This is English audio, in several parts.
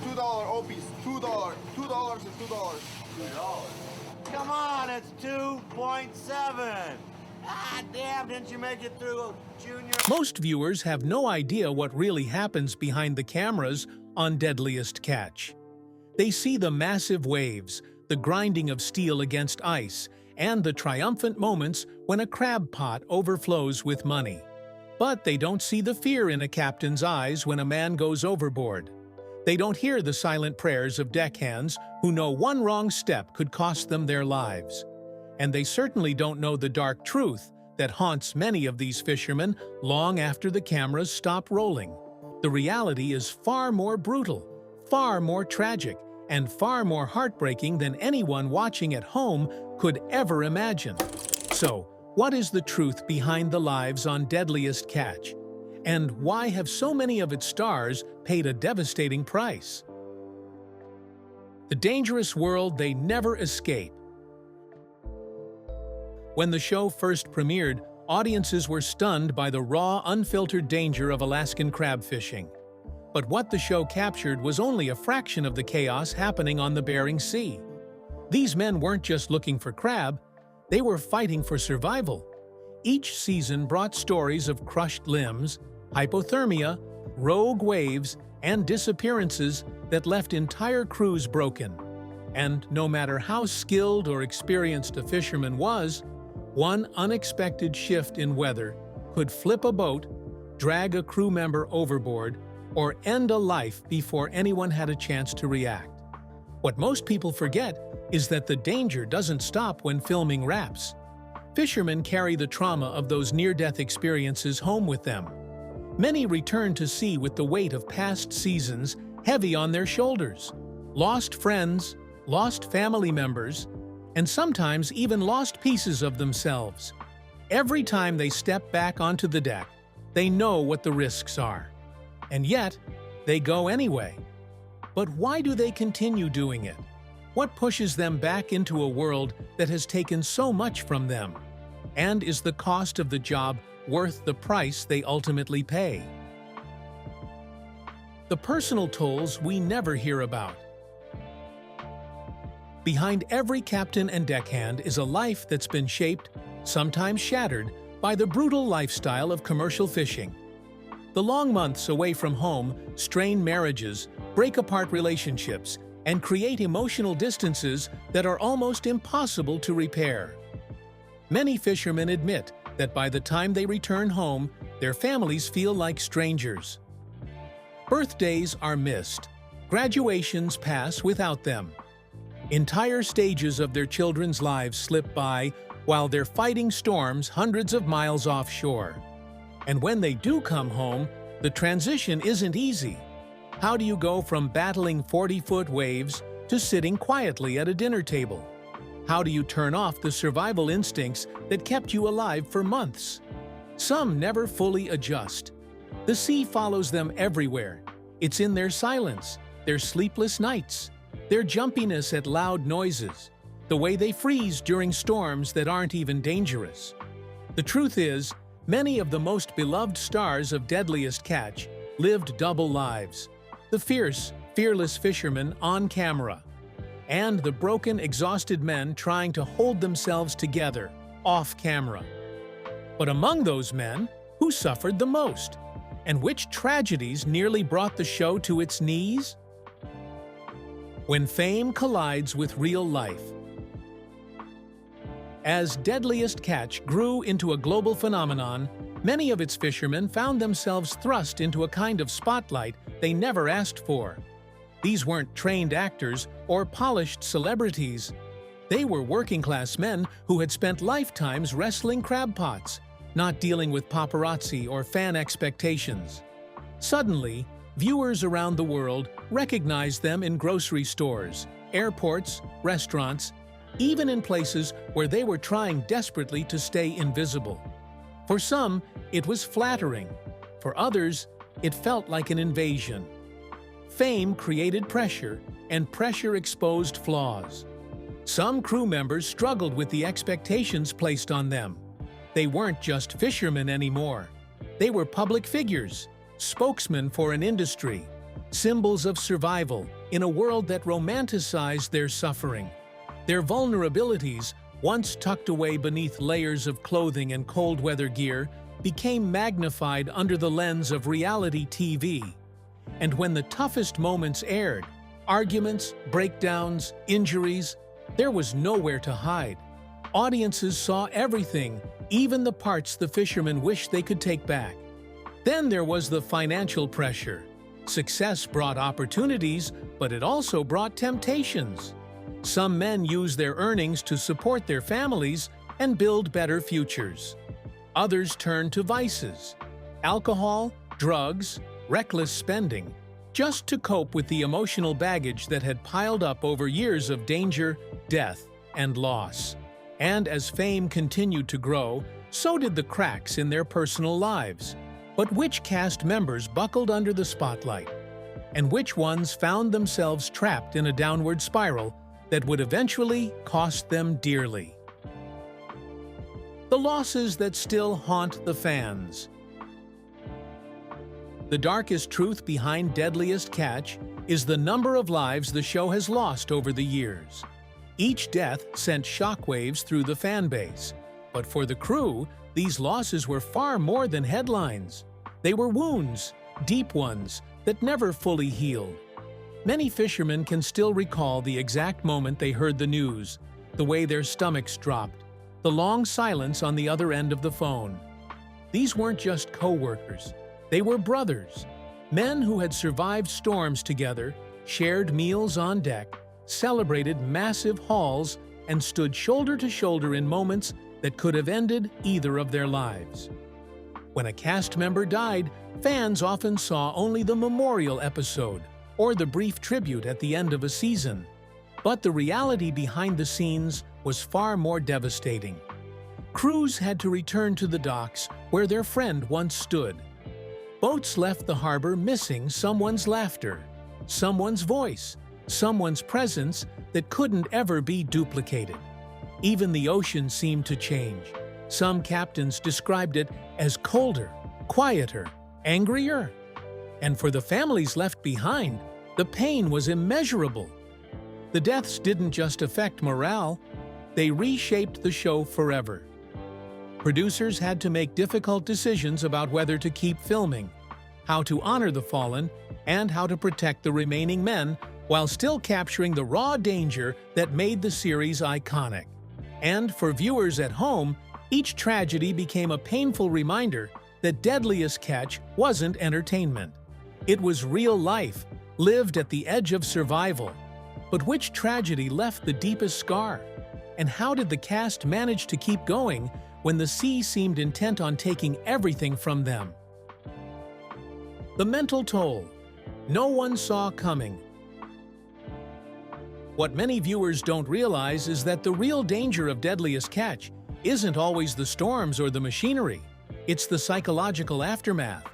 $2 Opie's. $2. $2 and $2. Come on, it's 2.7. Ah, damn, didn't you make it through, Junior? Most viewers have no idea what really happens behind the cameras on Deadliest Catch. They see the massive waves, the grinding of steel against ice, and the triumphant moments when a crab pot overflows with money. But they don't see the fear in a captain's eyes when a man goes overboard. They don't hear the silent prayers of deckhands who know one wrong step could cost them their lives. And they certainly don't know the dark truth that haunts many of these fishermen long after the cameras stop rolling. The reality is far more brutal, far more tragic, and far more heartbreaking than anyone watching at home could ever imagine. So, what is the truth behind the lives on Deadliest Catch? And why have so many of its stars paid a devastating price? The dangerous world they never escape. When the show first premiered, audiences were stunned by the raw, unfiltered danger of Alaskan crab fishing. But what the show captured was only a fraction of the chaos happening on the Bering Sea. These men weren't just looking for crab, they were fighting for survival. Each season brought stories of crushed limbs, hypothermia, rogue waves, and disappearances that left entire crews broken. And no matter how skilled or experienced a fisherman was, one unexpected shift in weather could flip a boat, drag a crew member overboard, or end a life before anyone had a chance to react. What most people forget is that the danger doesn't stop when filming wraps. Fishermen carry the trauma of those near-death experiences home with them. Many return to sea with the weight of past seasons heavy on their shoulders. Lost friends, lost family members, and sometimes even lost pieces of themselves. Every time they step back onto the deck, they know what the risks are. And yet, they go anyway. But why do they continue doing it? What pushes them back into a world that has taken so much from them? And is the cost of the job worth the price they ultimately pay? The personal tolls we never hear about. Behind every captain and deckhand is a life that's been shaped, sometimes shattered, by the brutal lifestyle of commercial fishing. The long months away from home strain marriages, break apart relationships, and create emotional distances that are almost impossible to repair. Many fishermen admit that by the time they return home, their families feel like strangers. Birthdays are missed. Graduations pass without them. Entire stages of their children's lives slip by while they're fighting storms hundreds of miles offshore. And when they do come home, the transition isn't easy. How do you go from battling 40-foot waves to sitting quietly at a dinner table? How do you turn off the survival instincts that kept you alive for months? Some never fully adjust. The sea follows them everywhere. It's in their silence, their sleepless nights, their jumpiness at loud noises, the way they freeze during storms that aren't even dangerous. The truth is, many of the most beloved stars of Deadliest Catch lived double lives. The fierce, fearless fishermen on camera, and the broken, exhausted men trying to hold themselves together off camera. But among those men, who suffered the most? And which tragedies nearly brought the show to its knees? When fame collides with real life. As Deadliest Catch grew into a global phenomenon, many of its fishermen found themselves thrust into a kind of spotlight they never asked for. These weren't trained actors or polished celebrities. They were working-class men who had spent lifetimes wrestling crab pots, not dealing with paparazzi or fan expectations. Suddenly, viewers around the world recognized them in grocery stores, airports, restaurants, even in places where they were trying desperately to stay invisible. For some, it was flattering. For others, it felt like an invasion. Fame created pressure, and pressure exposed flaws. Some crew members struggled with the expectations placed on them. They weren't just fishermen anymore. They were public figures, spokesmen for an industry. symbols of survival in a world that romanticized their suffering. Their vulnerabilities, once tucked away beneath layers of clothing and cold weather gear, became magnified under the lens of reality TV. And when the toughest moments aired, arguments, breakdowns, injuries, there was nowhere to hide. Audiences saw everything, even the parts the fishermen wished they could take back. Then there was the financial pressure. Success brought opportunities, but it also brought temptations. Some men used their earnings to support their families and build better futures. Others turned to vices, alcohol, drugs, reckless spending, just to cope with the emotional baggage that had piled up over years of danger, death, and loss. And as fame continued to grow, so did the cracks in their personal lives. But which cast members buckled under the spotlight? And which ones found themselves trapped in a downward spiral that would eventually cost them dearly? The losses that still haunt the fans. The darkest truth behind Deadliest Catch is the number of lives the show has lost over the years. Each death sent shockwaves through the fan base, but for the crew, these losses were far more than headlines. They were wounds, deep ones, that never fully healed. Many fishermen can still recall the exact moment they heard the news, the way their stomachs dropped, the long silence on the other end of the phone. These weren't just co-workers. They were brothers, men who had survived storms together, shared meals on deck, celebrated massive hauls, and stood shoulder to shoulder in moments that could have ended either of their lives. When a cast member died, fans often saw only the memorial episode or the brief tribute at the end of a season. But the reality behind the scenes was far more devastating. Crews had to return to the docks where their friend once stood. Boats left the harbor missing someone's laughter, someone's voice, someone's presence that couldn't ever be duplicated. Even the ocean seemed to change. Some captains described it as colder, quieter, angrier. And for the families left behind, the pain was immeasurable. The deaths didn't just affect morale, they reshaped the show forever. Producers had to make difficult decisions about whether to keep filming, how to honor the fallen, and how to protect the remaining men while still capturing the raw danger that made the series iconic. And for viewers at home, each tragedy became a painful reminder that Deadliest Catch wasn't entertainment. It was real life, lived at the edge of survival. But which tragedy left the deepest scar? And how did the cast manage to keep going when the sea seemed intent on taking everything from them? The mental toll. No one saw coming. What many viewers don't realize is that the real danger of Deadliest Catch isn't always the storms or the machinery. It's the psychological aftermath.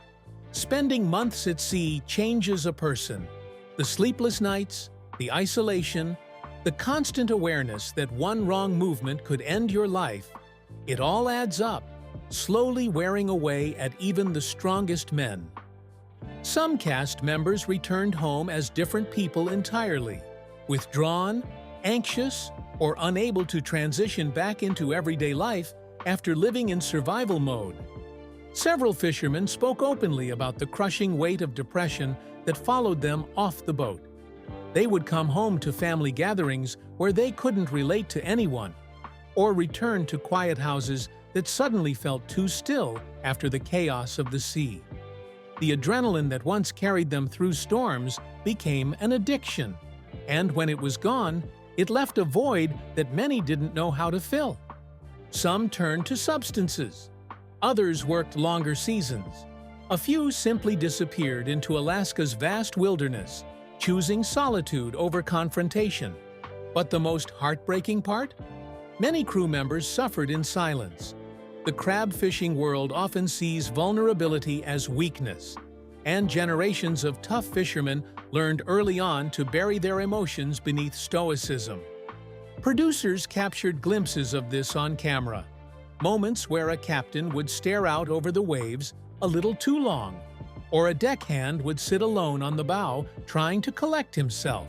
Spending months at sea changes a person. The sleepless nights, the isolation, the constant awareness that one wrong movement could end your life, it all adds up, slowly wearing away at even the strongest men. Some cast members returned home as different people entirely, withdrawn, anxious, or unable to transition back into everyday life after living in survival mode. Several fishermen spoke openly about the crushing weight of depression that followed them off the boat. They would come home to family gatherings where they couldn't relate to anyone, or return to quiet houses that suddenly felt too still after the chaos of the sea. The adrenaline that once carried them through storms became an addiction, and when it was gone, it left a void that many didn't know how to fill. Some turned to substances. Others worked longer seasons. A few simply disappeared into Alaska's vast wilderness, choosing solitude over confrontation. But the most heartbreaking part? Many crew members suffered in silence. The crab fishing world often sees vulnerability as weakness, and generations of tough fishermen learned early on to bury their emotions beneath stoicism. Producers captured glimpses of this on camera, moments where a captain would stare out over the waves a little too long, or a deckhand would sit alone on the bow trying to collect himself.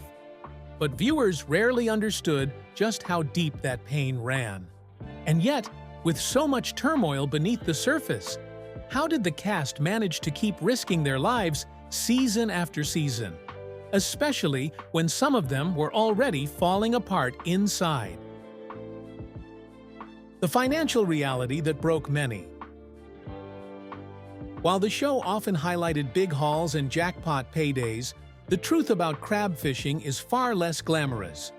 But viewers rarely understood just how deep that pain ran. And yet, with so much turmoil beneath the surface, how did the cast manage to keep risking their lives season after season, especially when some of them were already falling apart inside? The financial reality that broke many. While the show often highlighted big hauls and jackpot paydays, the truth about crab fishing is far less glamorous.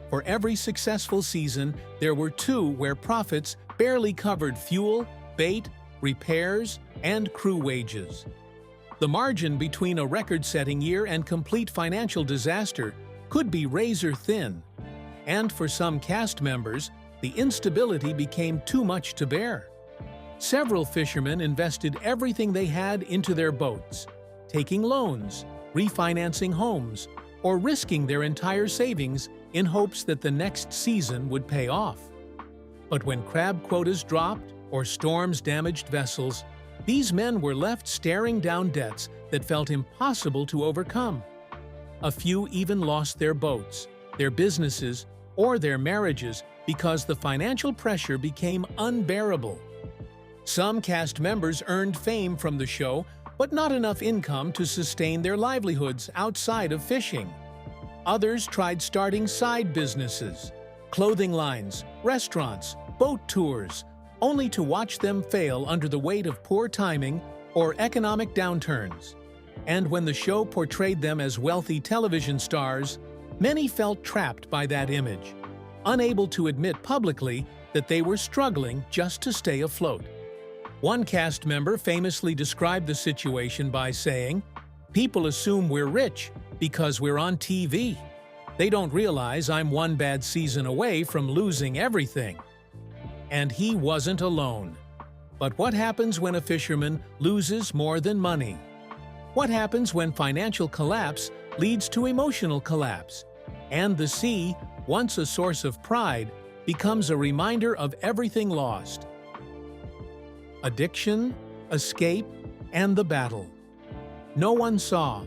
For every successful season, there were 2 where profits barely covered fuel, bait, repairs, and crew wages. The margin between a record-setting year and complete financial disaster could be razor-thin. And for some cast members, the instability became too much to bear. Several fishermen invested everything they had into their boats, taking loans, refinancing homes, or risking their entire savings in hopes that the next season would pay off. But when crab quotas dropped or storms damaged vessels, these men were left staring down debts that felt impossible to overcome. A few even lost their boats, their businesses, or their marriages because the financial pressure became unbearable. Some cast members earned fame from the show, but not enough income to sustain their livelihoods outside of fishing. Others tried starting side businesses, clothing lines, restaurants, boat tours, only to watch them fail under the weight of poor timing or economic downturns. And when the show portrayed them as wealthy television stars, many felt trapped by that image, unable to admit publicly that they were struggling just to stay afloat. One cast member famously described the situation by saying, "People assume we're rich because we're on TV. They don't realize I'm one bad season away from losing everything." And he wasn't alone. But what happens when a fisherman loses more than money? What happens when financial collapse leads to emotional collapse, and the sea, once a source of pride, becomes a reminder of everything lost? Addiction, escape, and the battle. No one saw.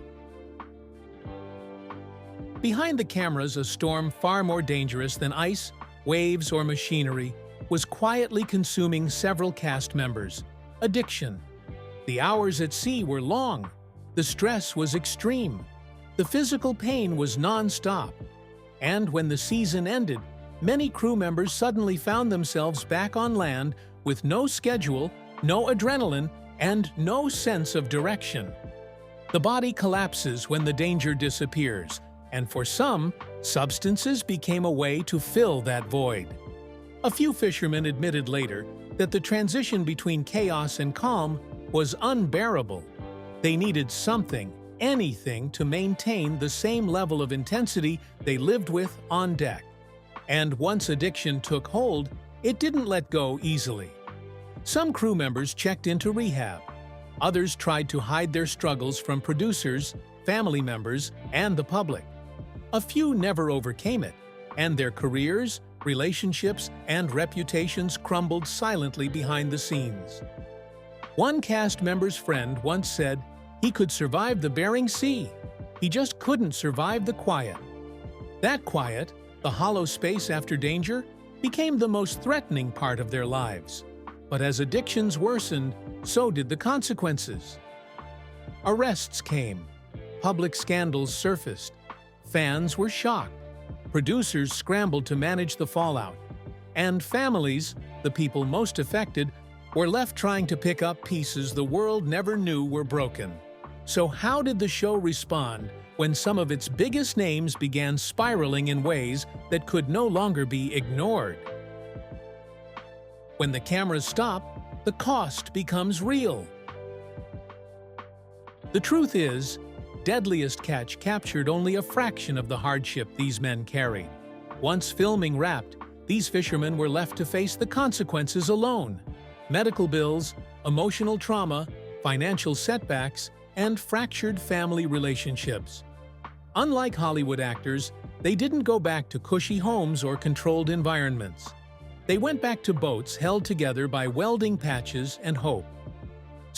Behind the cameras, a storm far more dangerous than ice, waves, or machinery was quietly consuming several cast members. Addiction. The hours at sea were long. The stress was extreme. The physical pain was non-stop. And when the season ended, many crew members suddenly found themselves back on land with no schedule, no adrenaline, and no sense of direction. The body collapses when the danger disappears, and for some, substances became a way to fill that void. A few fishermen admitted later that the transition between chaos and calm was unbearable. They needed something, anything, to maintain the same level of intensity they lived with on deck. And once addiction took hold, it didn't let go easily. Some crew members checked into rehab. Others tried to hide their struggles from producers, family members, and the public. A few never overcame it, and their careers, relationships, and reputations crumbled silently behind the scenes. One cast member's friend once said he could survive the Bering Sea. He just couldn't survive the quiet. That quiet, the hollow space after danger, became the most threatening part of their lives. But as addictions worsened, so did the consequences. Arrests came. Public scandals surfaced. Fans were shocked. Producers scrambled to manage the fallout. And families, the people most affected, were left trying to pick up pieces the world never knew were broken. So how did the show respond when some of its biggest names began spiraling in ways that could no longer be ignored? When the cameras stop, the cost becomes real. The truth is, Deadliest Catch captured only a fraction of the hardship these men carried. Once filming wrapped, these fishermen were left to face the consequences alone: medical bills, emotional trauma, financial setbacks, and fractured family relationships. Unlike Hollywood actors, they didn't go back to cushy homes or controlled environments. They went back to boats held together by welding patches and hope.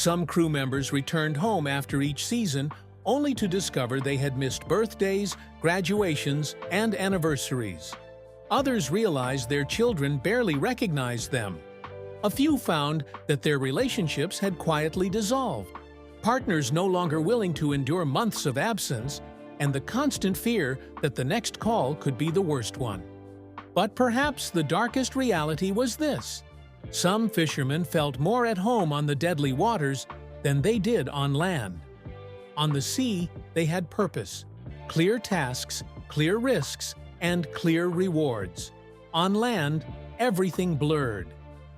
Some crew members returned home after each season only to discover they had missed birthdays, graduations, and anniversaries. Others realized their children barely recognized them. A few found that their relationships had quietly dissolved, partners no longer willing to endure months of absence, and the constant fear that the next call could be the worst one. But perhaps the darkest reality was this: some fishermen felt more at home on the deadly waters than they did on land. On the sea, they had purpose, clear tasks, clear risks, and clear rewards. On land, everything blurred.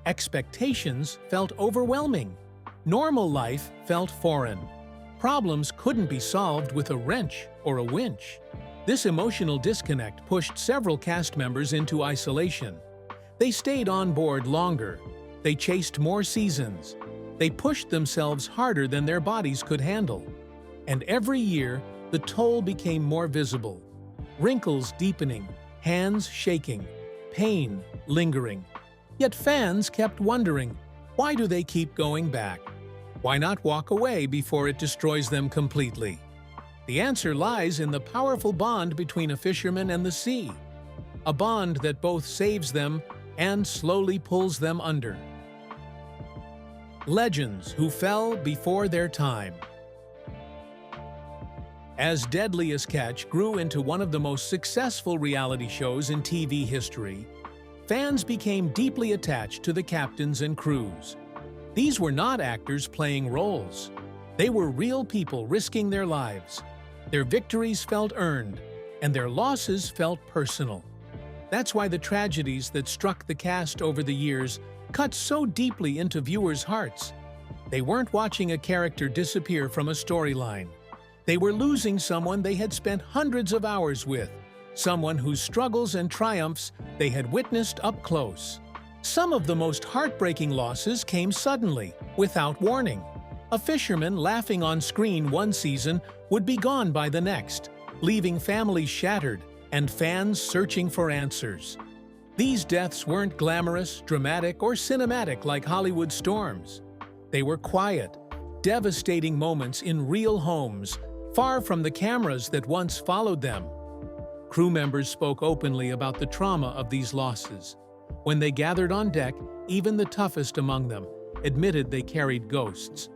Expectations felt overwhelming. Normal life felt foreign. Problems couldn't be solved with a wrench or a winch. This emotional disconnect pushed several cast members into isolation. They stayed on board longer. They chased more seasons. They pushed themselves harder than their bodies could handle. And every year, the toll became more visible. Wrinkles deepening, hands shaking, pain lingering. Yet fans kept wondering, why do they keep going back? Why not walk away before it destroys them completely? The answer lies in the powerful bond between a fisherman and the sea. A bond that both saves them and slowly pulls them under. Legends who fell before their time. As Deadliest Catch grew into one of the most successful reality shows in TV history, fans became deeply attached to the captains and crews. These were not actors playing roles. They were real people risking their lives. Their victories felt earned, and their losses felt personal. That's why the tragedies that struck the cast over the years cut so deeply into viewers' hearts. They weren't watching a character disappear from a storyline. They were losing someone they had spent hundreds of hours with, someone whose struggles and triumphs they had witnessed up close. Some of the most heartbreaking losses came suddenly, without warning. A fisherman laughing on screen one season would be gone by the next, leaving families shattered and fans searching for answers. These deaths weren't glamorous, dramatic, or cinematic like Hollywood storms. They were quiet, devastating moments in real homes, far from the cameras that once followed them. Crew members spoke openly about the trauma of these losses. When they gathered on deck, even the toughest among them admitted they carried ghosts.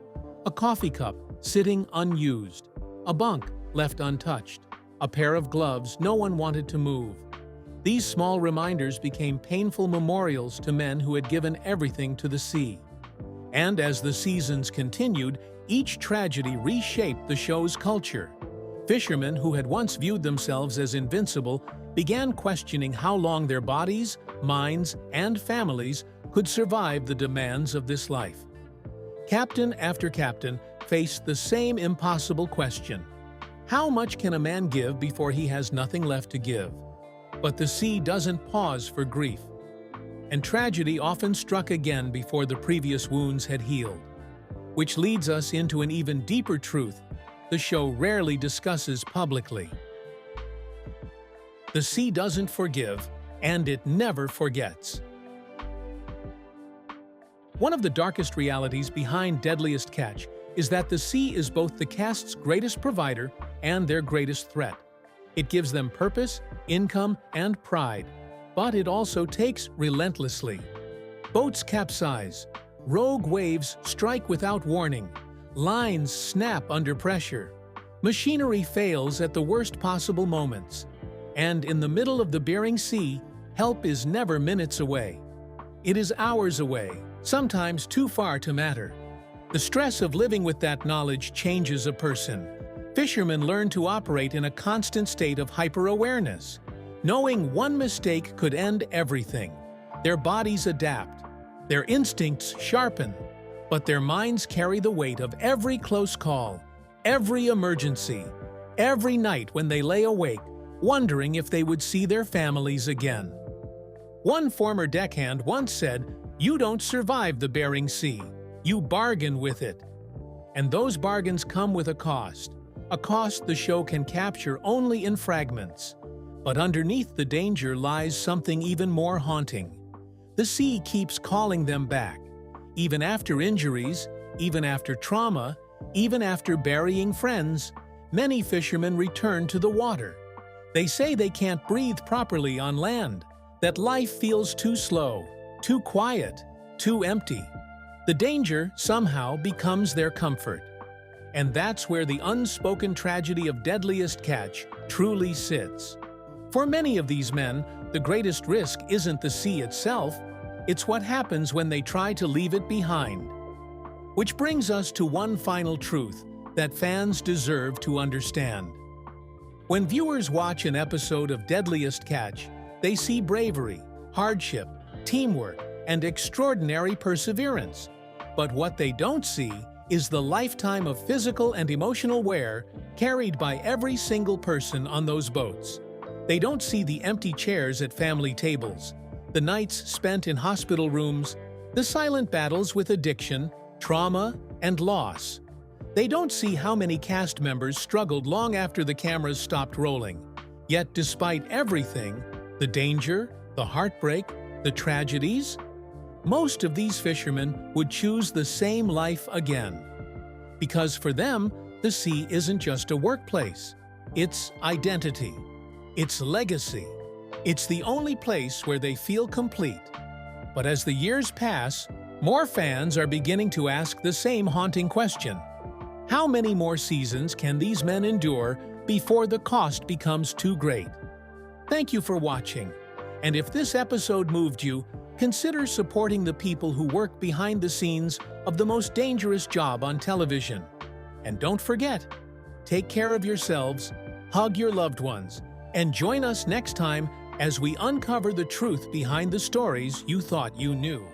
A coffee cup sitting unused, a bunk left untouched, a pair of gloves no one wanted to move. These small reminders became painful memorials to men who had given everything to the sea. And as the seasons continued, each tragedy reshaped the show's culture. Fishermen who had once viewed themselves as invincible began questioning how long their bodies, minds, and families could survive the demands of this life. Captain after captain faced the same impossible question: how much can a man give before he has nothing left to give? But the sea doesn't pause for grief, and tragedy often struck again before the previous wounds had healed. Which leads us into an even deeper truth the show rarely discusses publicly. The sea doesn't forgive, and it never forgets. One of the darkest realities behind Deadliest Catch is that the sea is both the cast's greatest provider and their greatest threat. It gives them purpose, income, and pride, but it also takes relentlessly. Boats capsize, rogue waves strike without warning, lines snap under pressure, machinery fails at the worst possible moments, and in the middle of the Bering Sea, help is never minutes away. It is hours away, sometimes too far to matter. The stress of living with that knowledge changes a person. Fishermen learn to operate in a constant state of hyper-awareness, knowing one mistake could end everything. Their bodies adapt, their instincts sharpen, but their minds carry the weight of every close call, every emergency, every night when they lay awake, wondering if they would see their families again. One former deckhand once said, "You don't survive the Bering Sea, you bargain with it." And those bargains come with a cost the show can capture only in fragments. But underneath the danger lies something even more haunting. The sea keeps calling them back. Even after injuries, Even after trauma, even after burying friends, many fishermen return to the water. They say they can't breathe properly on land, that life feels too slow, too quiet, too empty. The danger somehow becomes their comfort. And that's where the unspoken tragedy of Deadliest Catch truly sits. For many of these men, the greatest risk isn't the sea itself, it's what happens when they try to leave it behind. Which brings us to one final truth that fans deserve to understand. When viewers watch an episode of Deadliest Catch, they see bravery, hardship, teamwork, and extraordinary perseverance. But what they don't see is the lifetime of physical and emotional wear carried by every single person on those boats. They don't see the empty chairs at family tables, the nights spent in hospital rooms, the silent battles with addiction, trauma, and loss. They don't see how many cast members struggled long after the cameras stopped rolling. Yet despite everything, the danger, the heartbreak, the tragedies, most of these fishermen would choose the same life again. Because for them, the sea isn't just a workplace. It's identity. It's legacy. It's the only place where they feel complete. But as the years pass, more fans are beginning to ask the same haunting question. How many more seasons can these men endure before the cost becomes too great? Thank you for watching. And if this episode moved you, consider supporting the people who work behind the scenes of the most dangerous job on television. And don't forget, take care of yourselves, hug your loved ones, and join us next time as we uncover the truth behind the stories you thought you knew.